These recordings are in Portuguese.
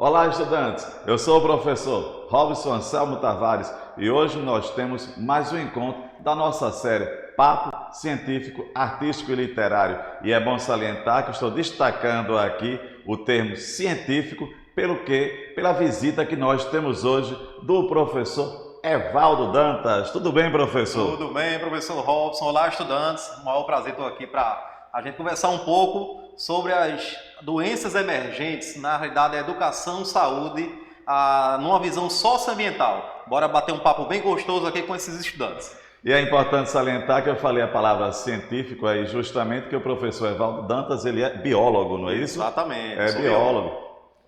Olá, estudantes! Eu sou o professor Robson Anselmo Tavares e hoje nós temos mais um encontro da nossa série Papo Científico, Artístico e Literário. E é bom salientar que estou destacando aqui o termo científico pela visita que nós temos hoje do professor Evaldo Dantas. Tudo bem, professor? Tudo bem, professor Robson. Olá, estudantes. Um maior prazer estou aqui para a gente conversar um pouco sobre as doenças emergentes, na realidade, a educação, saúde, numa visão socioambiental. Bora bater um papo bem gostoso aqui com esses estudantes. E é importante salientar que eu falei a palavra científico aí justamente que o professor Evaldo Dantas, ele é biólogo, não é isso? Exatamente. É biólogo.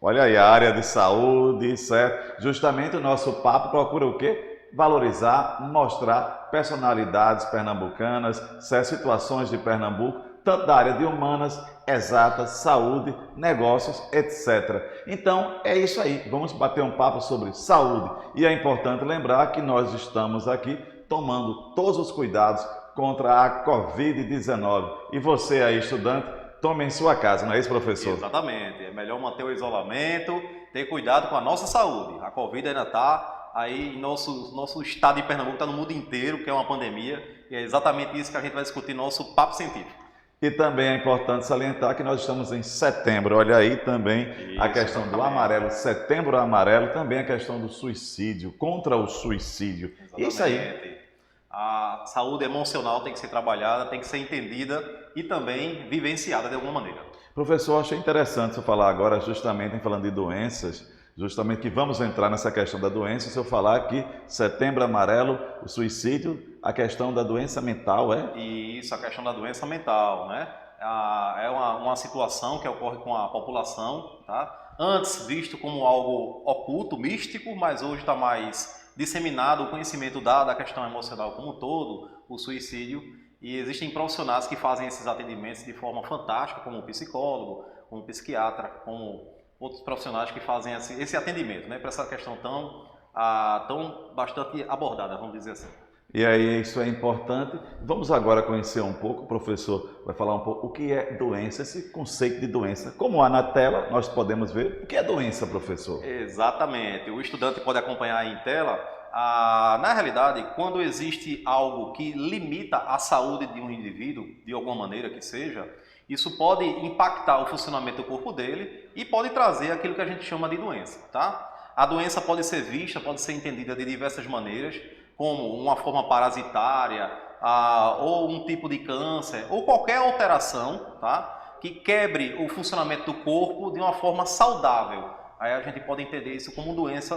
Olha aí, a área de saúde, certo? Justamente o nosso papo procura o quê? Valorizar, mostrar personalidades pernambucanas, certo? Situações de Pernambuco, tanto da área de humanas, exatas, saúde, negócios, etc. Então, é isso aí. Vamos bater um papo sobre saúde. E é importante lembrar que nós estamos aqui tomando todos os cuidados contra a Covid-19. E você aí, estudante, tome em sua casa, não é isso, professor? Exatamente. É melhor manter o isolamento, ter cuidado com a nossa saúde. A Covid ainda está aí, nosso estado de Pernambuco está no mundo inteiro, que é uma pandemia. E é exatamente isso que a gente vai discutir no nosso Papo Científico. E também é importante salientar que nós estamos em setembro. Olha aí também a questão do amarelo, setembro amarelo, também a questão do suicídio, contra o suicídio. Exatamente. Isso aí. A saúde emocional tem que ser trabalhada, tem que ser entendida e também vivenciada de alguma maneira. Professor, achei interessante você falar agora, justamente falando de doenças, justamente que vamos entrar nessa questão da doença, se eu falar que setembro amarelo, o suicídio, a questão da doença mental, é? Isso, a questão da doença mental, né? É uma situação que ocorre com a população, tá? Antes visto como algo oculto, místico, mas hoje está mais disseminado o conhecimento da questão emocional como um todo, o suicídio, e existem profissionais que fazem esses atendimentos de forma fantástica, como o psicólogo, como o psiquiatra, como outros profissionais que fazem esse atendimento, né, para essa questão tão bastante abordada, vamos dizer assim. E aí, isso é importante. Vamos agora conhecer um pouco, o professor vai falar um pouco o que é doença, esse conceito de doença. Como há na tela, nós podemos ver o que é doença, professor. Exatamente. O estudante pode acompanhar aí em tela. Na realidade, quando existe algo que limita a saúde de um indivíduo, de alguma maneira que seja, isso pode impactar o funcionamento do corpo dele e pode trazer aquilo que a gente chama de doença, tá? A doença pode ser vista, pode ser entendida de diversas maneiras, como uma forma parasitária, ou um tipo de câncer, ou qualquer alteração, tá? Que quebre o funcionamento do corpo de uma forma saudável. Aí a gente pode entender isso como doença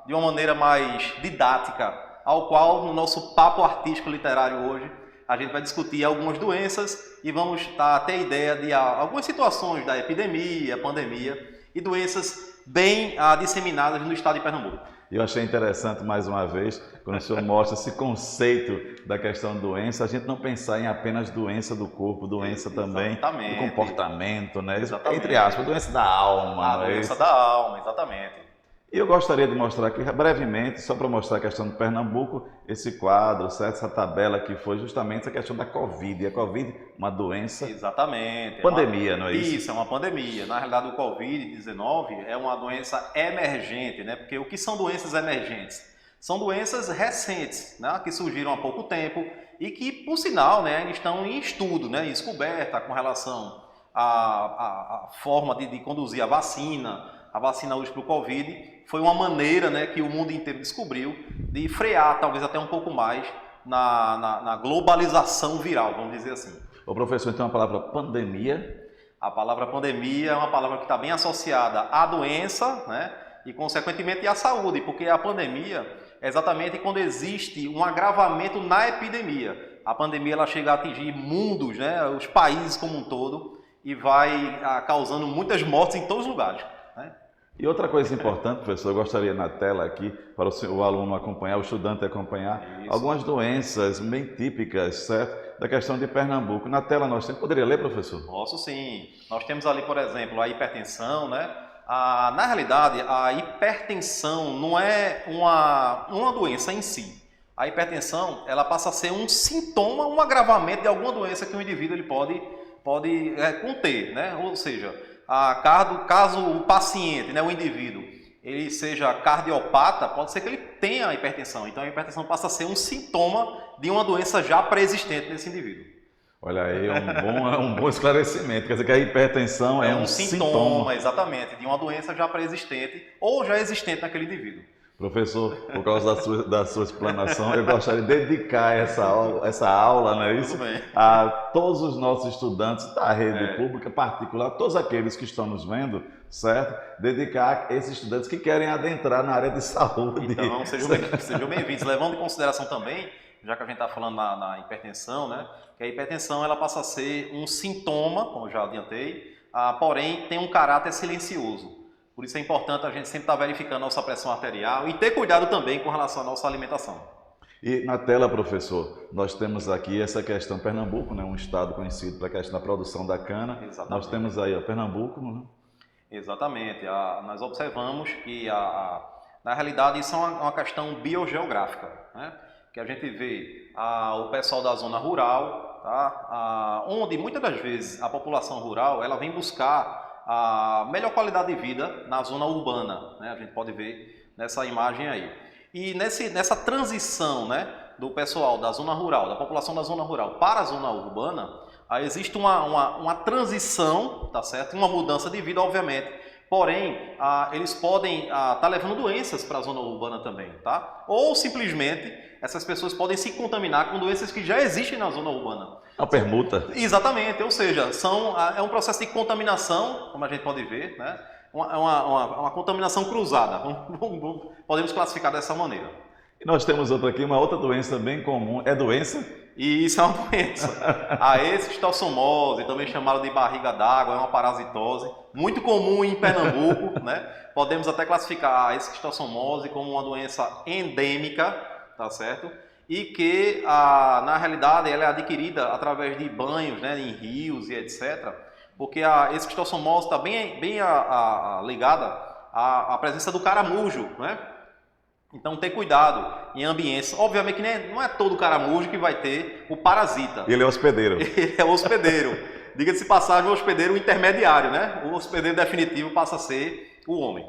de uma maneira mais didática, ao qual no nosso papo artístico literário hoje a gente vai discutir algumas doenças e vamos ter ideia de algumas situações da epidemia, pandemia e doenças bem disseminadas no estado de Pernambuco. Eu achei interessante, mais uma vez, quando o senhor mostra esse conceito da questão de doença, a gente não pensar em apenas doença do corpo, doença também do comportamento, né? Exatamente. Entre aspas, doença da alma. A doença da alma, exatamente. E eu gostaria de mostrar aqui brevemente, só para mostrar a questão de Pernambuco, esse quadro, certo? Essa tabela que foi justamente a questão da Covid. E a Covid, uma doença... Exatamente. Pandemia, não é isso? Isso, é uma pandemia. Na realidade, o Covid-19 é uma doença emergente, né? Porque o que são doenças emergentes? São doenças recentes, né? Que surgiram há pouco tempo e que, por sinal, né, ainda estão em estudo, né? Em descoberta com relação à forma de conduzir a vacina. A vacina hoje para o Covid foi uma maneira, né, que o mundo inteiro descobriu de frear, talvez até um pouco mais, na globalização viral, vamos dizer assim. Ô professor, então a palavra pandemia? A palavra pandemia é uma palavra que está bem associada à doença, né, e consequentemente à saúde, porque a pandemia é exatamente quando existe um agravamento na epidemia. A pandemia ela chega a atingir mundos, né, os países como um todo, e vai causando muitas mortes em todos os lugares. Né? E outra coisa importante, professor, eu gostaria na tela aqui, para o aluno acompanhar, o estudante acompanhar, algumas doenças bem típicas, certo? Da questão de Pernambuco. Na tela nós temos, poderia ler, professor? Posso sim. Nós temos ali, por exemplo, a hipertensão, né? Na realidade, a hipertensão não é uma doença em si. A hipertensão, ela passa a ser um sintoma, um agravamento de alguma doença que o indivíduo ele pode conter, né? Ou seja, Caso o paciente, né, o indivíduo, ele seja cardiopata, pode ser que ele tenha hipertensão. Então a hipertensão passa a ser um sintoma de uma doença já pré-existente nesse indivíduo. Olha aí, é um bom esclarecimento. Quer dizer que a hipertensão é um sintoma. Exatamente, de uma doença já pré-existente ou já existente naquele indivíduo. Professor, por causa da sua explanação, eu gostaria de dedicar essa aula, não é isso? A todos os nossos estudantes da rede pública, particular, todos aqueles que estão nos vendo, certo? Dedicar a esses estudantes que querem adentrar na área de saúde. Então, sejam bem-vindos. Levando em consideração também, já que a gente está falando na hipertensão, né? Que a hipertensão ela passa a ser um sintoma, como eu já adiantei, porém tem um caráter silencioso. Por isso é importante a gente sempre estar verificando a nossa pressão arterial e ter cuidado também com relação à nossa alimentação. E na tela, professor, nós temos aqui essa questão, Pernambuco, né, um estado conhecido para a questão da produção da cana. Exatamente. Nós temos aí, Pernambuco. Né? Exatamente. Nós observamos que, na realidade, isso é uma questão biogeográfica, né? Que a gente vê o pessoal da zona rural, tá? Onde muitas das vezes a população rural ela vem buscar a melhor qualidade de vida na zona urbana, né? A gente pode ver nessa imagem aí. E nessa transição, né, do pessoal da zona rural, da população da zona rural para a zona urbana, existe uma transição, tá certo? Uma mudança de vida, obviamente. Porém, eles podem estar levando doenças para a zona urbana também, tá? Ou simplesmente essas pessoas podem se contaminar com doenças que já existem na zona urbana. A permuta. Exatamente, ou seja, é um processo de contaminação, como a gente pode ver, né? Uma contaminação cruzada, podemos classificar dessa maneira. E nós temos uma outra doença bem comum, é doença? E isso é uma doença. A esquistossomose, também chamada de barriga d'água, é uma parasitose, muito comum em Pernambuco, né? Podemos até classificar a esquistossomose como uma doença endêmica, tá certo? E que, na realidade, ela é adquirida através de banhos, né, em rios e etc. Porque a esquistossomose está bem ligada à presença do caramujo, né? Então, ter cuidado em ambientes. Obviamente que não é todo caramujo que vai ter o parasita. Ele é hospedeiro. Ele é hospedeiro. Diga-se de passagem, o hospedeiro intermediário, né? O hospedeiro definitivo passa a ser o homem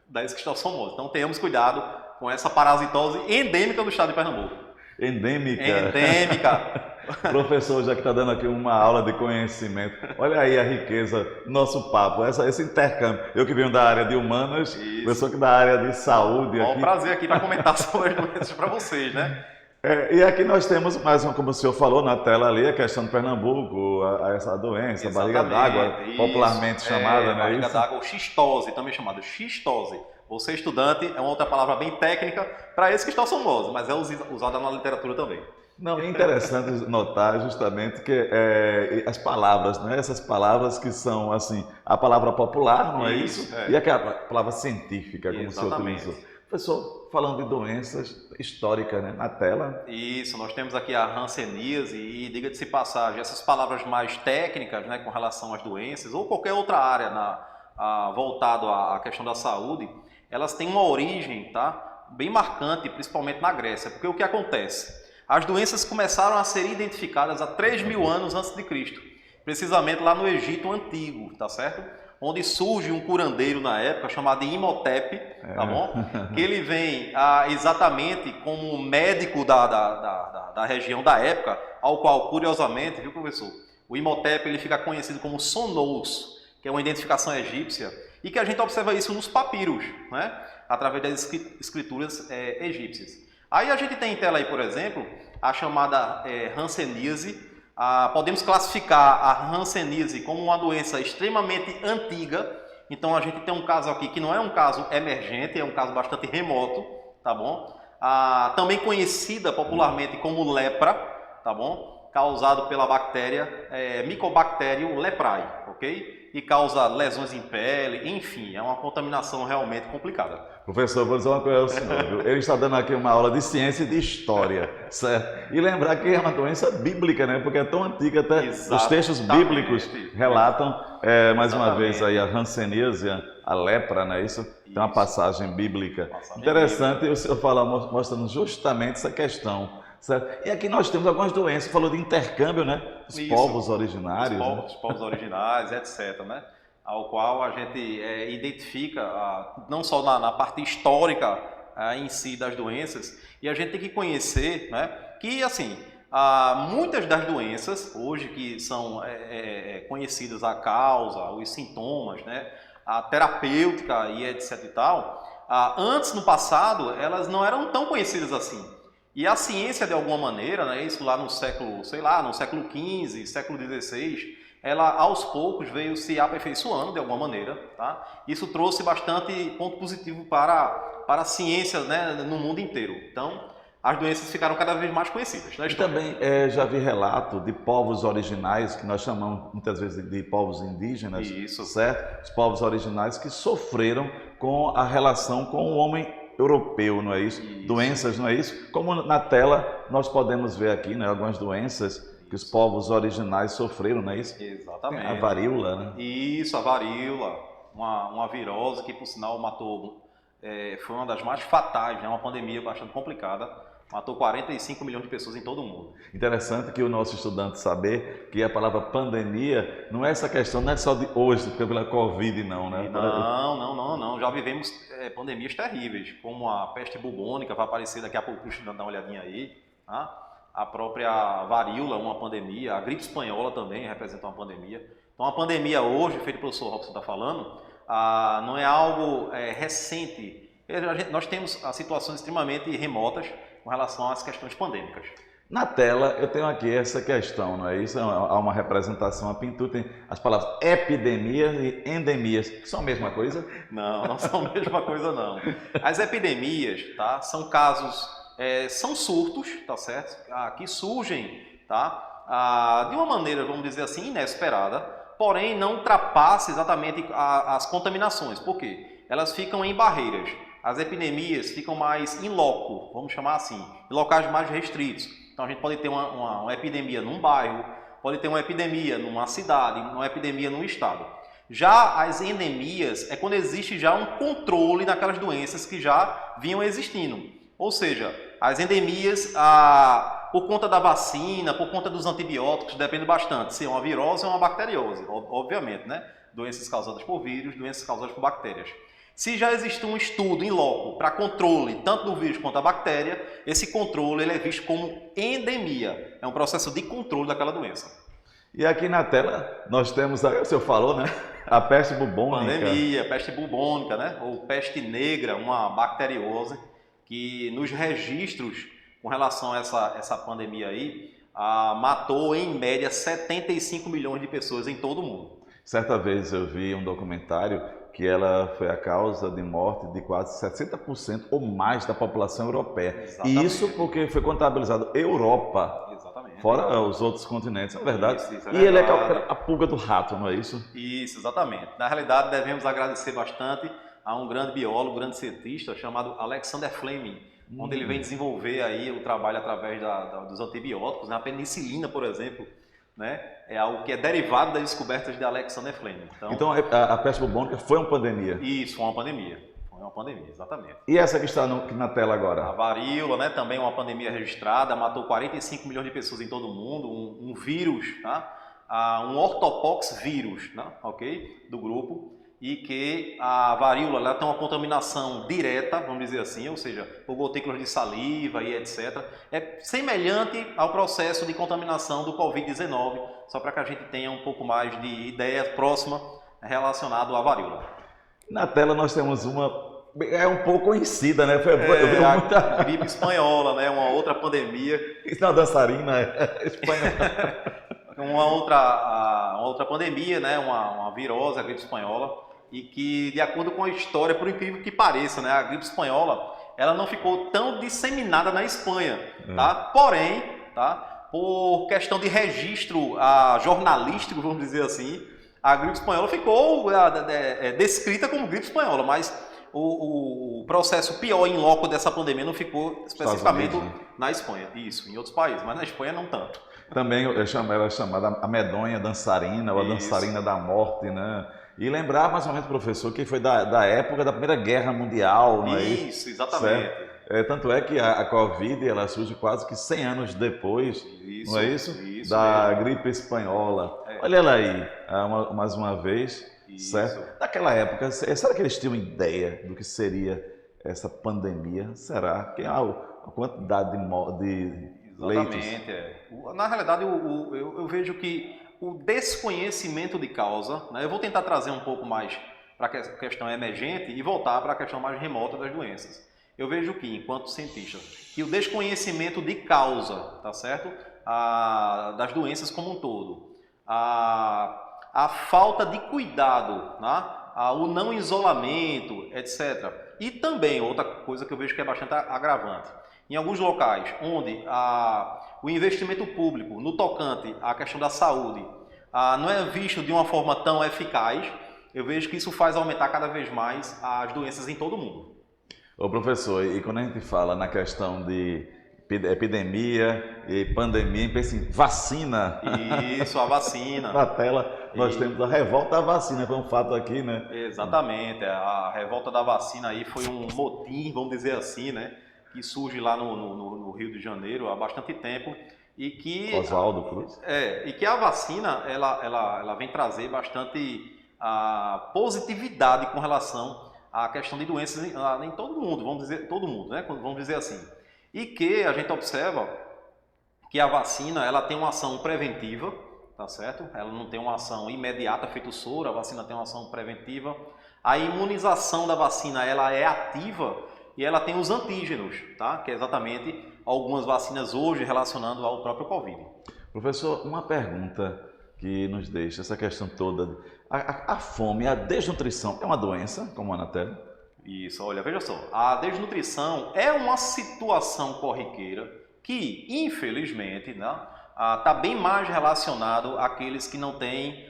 da esquistossomose. Então, tenhamos cuidado com essa parasitose endêmica do estado de Pernambuco. Endêmica. Endêmica. Professor, já que está dando aqui uma aula de conhecimento, olha aí a riqueza do nosso papo, esse intercâmbio. Eu que venho da área de humanas, professor que da área de saúde. É um prazer aqui para comentar sobre as doenças para vocês, né? E aqui nós temos mais como o senhor falou na tela ali, a questão de Pernambuco, essa doença, barriga d'água, popularmente chamada, né? Barriga d'água ou xistose, também chamada xistose. Você, estudante, é uma outra palavra bem técnica para esquistossomose, mas é usada na literatura também. Não, é interessante notar justamente que as palavras, né? Essas palavras que são assim, a palavra popular, não é isso? E aquela palavra científica, como o senhor utilizou. Professor, falando de doenças históricas, né? Na tela. Isso, nós temos aqui a hanseníase e, diga-se de passagem, essas palavras mais técnicas, né, com relação às doenças ou qualquer outra área voltado à questão da saúde, elas têm uma origem, tá, bem marcante, principalmente na Grécia, porque o que acontece? As doenças começaram a ser identificadas há 3.000 anos antes de Cristo, precisamente lá no Egito Antigo, tá certo? Onde surge um curandeiro na época chamado Imhotep, tá bom? Que ele vem exatamente como médico da região da época, ao qual, curiosamente, viu, professor? O Imhotep ele fica conhecido como Sonous, que é uma identificação egípcia, e que a gente observa isso nos papiros, né? Através das escrituras egípcias. Aí a gente tem em tela aí, por exemplo, a chamada hanseníase. Podemos classificar a hanseníase como uma doença extremamente antiga. Então a gente tem um caso aqui que não é um caso emergente, é um caso bastante remoto, tá bom? Também conhecida popularmente como lepra, tá bom? Causado pela bactéria Mycobacterium leprae, ok? E causa lesões em pele, enfim, é uma contaminação realmente complicada. Professor, vou dizer uma coisa ao senhor, viu? Ele está dando aqui uma aula de ciência e de história, certo? E lembrar que é uma doença bíblica, né? Porque é tão antiga, até os textos bíblicos relatam, mais uma vez, aí a hanseníase, a lepra, não é isso? Tem uma passagem bíblica. Interessante, o senhor fala, mostrando justamente essa questão. Certo? E aqui nós temos algumas doenças, você falou de intercâmbio, né? Os povos originários. Os povos originários, etc. Né? ao qual a gente identifica não só na parte histórica em si das doenças, e a gente tem que conhecer, né, que assim, muitas das doenças hoje que são conhecidas a causa, os sintomas, né, a terapêutica e etc e tal, antes no passado elas não eram tão conhecidas assim. E a ciência de alguma maneira, né, isso lá no século, sei lá, no século XV, século XVI, ela aos poucos veio se aperfeiçoando de alguma maneira, tá? Isso trouxe bastante ponto positivo para a ciência, né, no mundo inteiro. Então, as doenças ficaram cada vez mais conhecidas na E história. também já vi relato de povos originais, que nós chamamos muitas vezes de povos indígenas, Isso. certo? Os povos originais que sofreram com a relação com o homem europeu, não é isso? Isso. Doenças, não é isso? Como na tela nós podemos ver aqui, né, algumas doenças que os povos originais sofreram, não é isso? Exatamente. A varíola, né? Isso, a varíola, uma virose que, por sinal, matou, foi uma das mais fatais, né? Uma pandemia bastante complicada, matou 45 milhões de pessoas em todo o mundo. Interessante que o nosso estudante saber que a palavra pandemia não é essa questão, não é só de hoje, pela Covid, não, né? Não. Já vivemos pandemias terríveis, como a peste bubônica, vai aparecer daqui a pouco, o estudante dá uma olhadinha aí, tá? A própria varíola, uma pandemia, a gripe espanhola também representa uma pandemia. Então, a pandemia hoje, feito pelo professor Robson está falando, não é algo recente. Nós temos situações extremamente remotas com relação às questões pandêmicas. Na tela eu tenho aqui essa questão, não é isso? Há uma representação, a pintura tem as palavras epidemias e endemias, que são a mesma coisa? Não são a mesma coisa não. As epidemias, tá, são casos, são surtos, tá certo? Que surgem, tá, de uma maneira, vamos dizer assim, inesperada, porém não ultrapassa exatamente as contaminações. Por quê? Elas ficam em barreiras. As epidemias ficam mais in loco, vamos chamar assim, em locais mais restritos. Então a gente pode ter uma epidemia num bairro, pode ter uma epidemia numa cidade, uma epidemia num estado. Já as endemias é quando existe já um controle naquelas doenças que já vinham existindo. Ou seja, as endemias, por conta da vacina, por conta dos antibióticos, depende bastante se é uma virose ou uma bacteriose, obviamente, né? Doenças causadas por vírus, doenças causadas por bactérias. Se já existe um estudo em loco para controle tanto do vírus quanto da bactéria, esse controle ele é visto como endemia. É um processo de controle daquela doença. E aqui na tela nós temos, o senhor falou, né? A peste bubônica. Pandemia, peste bubônica, né? Ou peste negra, uma bacteriose, que nos registros com relação a essa pandemia aí, matou em média 75 milhões de pessoas em todo o mundo. Certa vez eu vi um documentário que ela foi a causa de morte de quase 60% ou mais da população europeia. Exatamente. E isso porque foi contabilizado Europa, exatamente, fora os outros continentes, é verdade. Isso é e ele é verdade. a pulga do rato, não é isso? Isso, exatamente. Na realidade, devemos agradecer bastante a um grande biólogo, um grande cientista chamado Alexander Fleming, onde ele vem desenvolver aí o trabalho através dos antibióticos, né? A penicilina, por exemplo, né? É algo que é derivado das descobertas de Alexander Fleming. Então a peste bubônica foi uma pandemia? Isso, foi uma pandemia. Foi uma pandemia, exatamente. E essa que está na tela agora? A varíola, né? Também uma pandemia registrada, matou 45 milhões de pessoas em todo o mundo, um vírus, tá? Um ortopox vírus, né? Ok? Do grupo. E que a varíola ela tem uma contaminação direta, vamos dizer assim, ou seja, por gotículas de saliva e etc. É semelhante ao processo de contaminação do Covid-19, só para que a gente tenha um pouco mais de ideia próxima relacionada à varíola. Na tela nós temos uma, é um pouco conhecida, né? A gripe espanhola, né? Uma outra pandemia. Isso é uma dançarina espanhola. Uma outra pandemia, né? Uma virose, a gripe espanhola. E que, de acordo com a história, por incrível que pareça, né, a gripe espanhola, ela não ficou tão disseminada na Espanha, tá? Porém, tá, por questão de registro jornalístico, vamos dizer assim, a gripe espanhola ficou descrita como gripe espanhola, mas o processo pior em loco dessa pandemia não ficou especificamente na Espanha, isso, em outros países, mas na Espanha não tanto. Também ela é chamada a medonha dançarina, ou a dançarina da morte, né? E lembrar mais ou menos, professor, que foi da época da Primeira Guerra Mundial, não é isso? Isso, exatamente. Tanto é que a Covid ela surge quase que 100 anos depois, isso, não é isso? Isso da mesmo. gripe espanhola. Olha ela aí, mais uma vez, Isso. certo? Naquela época, será que eles tinham ideia do que seria essa pandemia? Será? Que a quantidade de leitos? Exatamente. Na realidade, eu vejo que o desconhecimento de causa, né, eu vou tentar trazer um pouco mais para a questão emergente e voltar para a questão mais remota das doenças. Eu vejo que, enquanto cientista, que o desconhecimento de causa, tá certo? Das doenças como um todo, a falta de cuidado, né? O não isolamento, etc. E também, outra coisa que eu vejo que é bastante agravante, em alguns locais onde o investimento público no tocante à questão da saúde não é visto de uma forma tão eficaz, eu vejo que isso faz aumentar cada vez mais as doenças em todo o mundo. Ô professor, e quando a gente fala na questão de epidemia e pandemia, pensa em vacina. Isso, a vacina. Na tela nós temos a revolta da vacina, foi um fato aqui, né? Exatamente, a revolta da vacina aí foi um motim, vamos dizer assim, né? Que surge lá no Rio de Janeiro há bastante tempo e que Oswaldo Cruz. E que a vacina ela vem trazer bastante positividade com relação à questão de doenças em todo mundo, vamos dizer todo mundo, né? Vamos dizer assim. E que a gente observa que a vacina ela tem uma ação preventiva, tá certo? Ela não tem uma ação imediata feito soro, a vacina tem uma ação preventiva. A imunização da vacina ela é ativa e ela tem os antígenos, tá? Que é exatamente algumas vacinas hoje relacionando ao próprio Covid. Professor, uma pergunta que nos deixa essa questão toda, a fome, a desnutrição é uma doença, como a Anatel? Isso, olha, veja só, a desnutrição é uma situação corriqueira que, infelizmente, né, está bem mais relacionado àqueles que não têm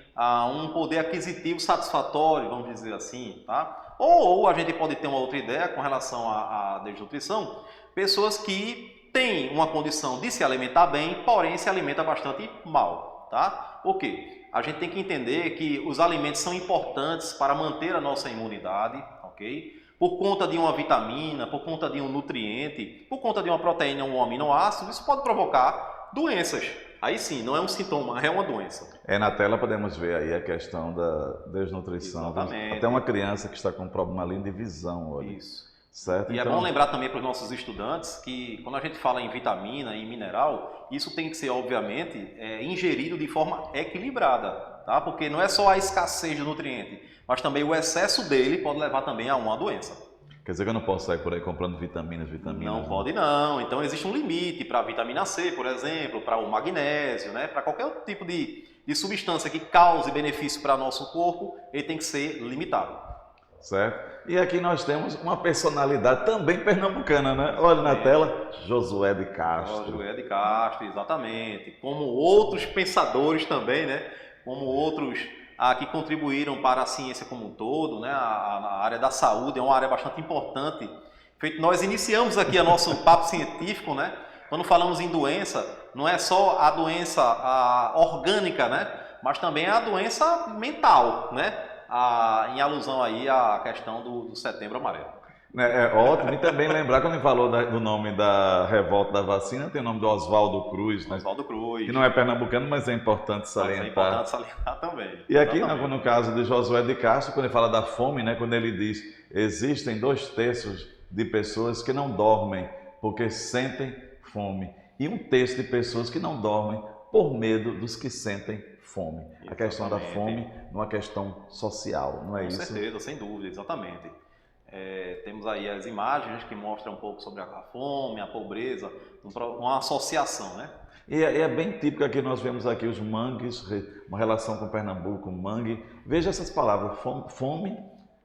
um poder aquisitivo satisfatório, vamos dizer assim, tá? Ou a gente pode ter uma outra ideia com relação à desnutrição, pessoas que têm uma condição de se alimentar bem, porém se alimenta bastante mal, tá? O quê? A gente tem que entender que os alimentos são importantes para manter a nossa imunidade, ok? Por conta de uma vitamina, por conta de um nutriente, por conta de uma proteína ou um aminoácido, isso pode provocar doenças. Aí sim, não é um sintoma, é uma doença. Na tela podemos ver aí a questão da desnutrição. Exatamente. Até uma criança que está com um problema ali de visão. Olha. Isso. Certo? E então, é bom lembrar também para os nossos estudantes que quando a gente fala em vitamina e em mineral, isso tem que ser, obviamente, ingerido de forma equilibrada, tá? Porque não é só a escassez do nutriente, mas também o excesso dele pode levar também a uma doença. Quer dizer que eu não posso sair por aí comprando vitaminas. Não pode não. Então existe um limite para a vitamina C, por exemplo, para o magnésio, né? Para qualquer tipo de substância que cause benefício para nosso corpo, ele tem que ser limitado. Certo? E aqui nós temos uma personalidade também pernambucana, né? Olha na tela, Josué de Castro. Josué de Castro, exatamente. Como outros pensadores também, né? Como outros que contribuíram para a ciência como um todo, né? A área da saúde é uma área bastante importante. Nós iniciamos aqui o nosso papo científico, né? Quando falamos em doença, não é só a doença orgânica, né? Mas também a doença mental, né? Em alusão aí à questão do Setembro Amarelo. É ótimo, e também lembrar, quando ele falou do nome da revolta da vacina, tem o nome do Oswaldo Cruz, né? Oswaldo Cruz. Que não é pernambucano, mas é importante salientar. Mas é importante salientar também. E aqui, no caso de Josué de Castro, quando ele fala da fome, né? Quando ele diz, existem 2/3 de pessoas que não dormem porque sentem fome, e 1/3 de pessoas que não dormem por medo dos que sentem fome. Exatamente. A questão da fome é uma questão social, não é isso? Com certeza, sem dúvida, exatamente. Temos aí as imagens que mostram um pouco sobre a fome, a pobreza, uma associação, né? E é bem típico aqui, nós vemos aqui os mangues, uma relação com Pernambuco, mangue. Veja essas palavras, fome,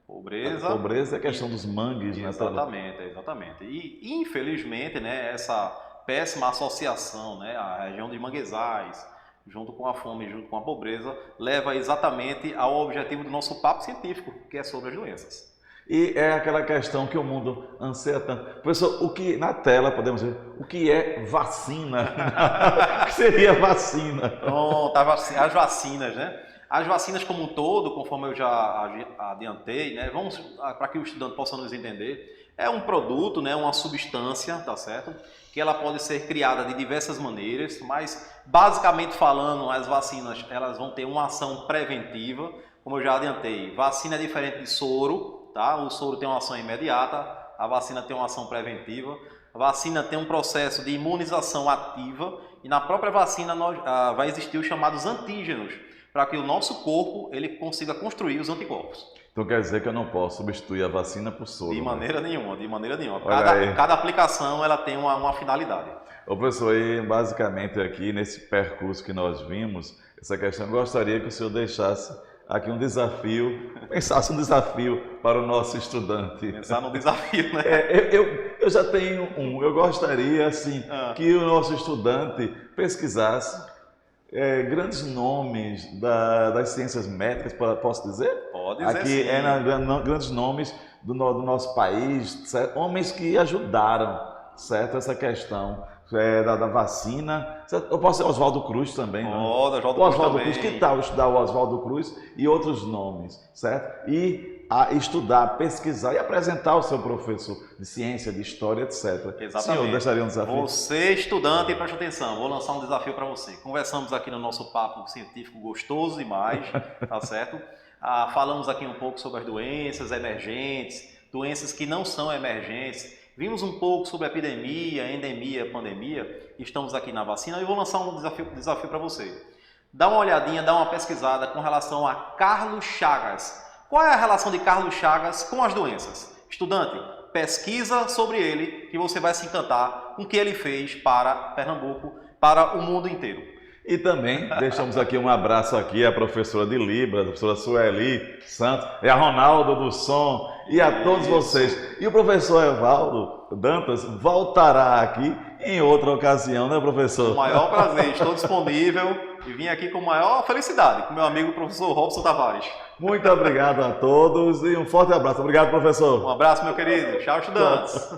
pobreza é a questão dos mangues. Exatamente, né? Exatamente. E infelizmente, né, essa péssima associação, né, a região de manguezais, junto com a fome, junto com a pobreza, leva exatamente ao objetivo do nosso papo científico, que é sobre as doenças. E é aquela questão que o mundo anseia tanto. Professor, o que na tela podemos ver, o que é vacina? O que seria vacina? Pronto, as vacinas, né? As vacinas como um todo, conforme eu já adiantei, né, vamos para que o estudante possa nos entender, é um produto, né, uma substância, tá certo? Que ela pode ser criada de diversas maneiras, mas basicamente falando, as vacinas elas vão ter uma ação preventiva, como eu já adiantei. Vacina é diferente de soro, tá? O soro tem uma ação imediata, a vacina tem uma ação preventiva. A vacina tem um processo de imunização ativa e na própria vacina vai existir os chamados antígenos, para que o nosso corpo ele consiga construir os anticorpos. Então quer dizer que eu não posso substituir a vacina por soro? De maneira nenhuma, de maneira nenhuma. Olha Cada aplicação ela tem uma finalidade. Ô professor, aí basicamente aqui nesse percurso que nós vimos, essa questão, eu gostaria que o senhor deixasse aqui um desafio, pensasse um desafio para o nosso estudante. Pensar no desafio, né? Eu já tenho um, eu gostaria assim, que o nosso estudante pesquisasse grandes nomes das ciências médicas, posso dizer? Pode dizer aqui sim. Grandes nomes do nosso país, certo? Homens que ajudaram, certo? Essa questão da vacina. Certo? Eu posso ser Oswaldo Cruz também, né? Oswaldo Cruz, que tal estudar o Oswaldo Cruz e outros nomes, certo? E estudar, pesquisar e apresentar ao seu professor de ciência, de história, etc. Exatamente. Senhor, deixaria um desafio? Você, estudante, preste atenção, vou lançar um desafio para você. Conversamos aqui no nosso papo científico gostoso demais, tá certo? Falamos aqui um pouco sobre as doenças emergentes, doenças que não são emergentes. Vimos um pouco sobre epidemia, endemia, pandemia. Estamos aqui na vacina e vou lançar um desafio para você. Dá uma olhadinha, dá uma pesquisada com relação a Carlos Chagas. Qual é a relação de Carlos Chagas com as doenças? Estudante, pesquisa sobre ele que você vai se encantar com o que ele fez para Pernambuco, para o mundo inteiro. E também deixamos aqui um abraço aqui à professora de Libras, a professora Sueli Santos, e a Ronaldo do Som, e a todos vocês. E o professor Evaldo Dantas voltará aqui em outra ocasião, né, professor? Com o maior prazer, estou disponível e vim aqui com a maior felicidade, com meu amigo professor Robson Tavares. Muito obrigado a todos e um forte abraço. Obrigado, professor. Um abraço, meu querido. Tchau, estudantes.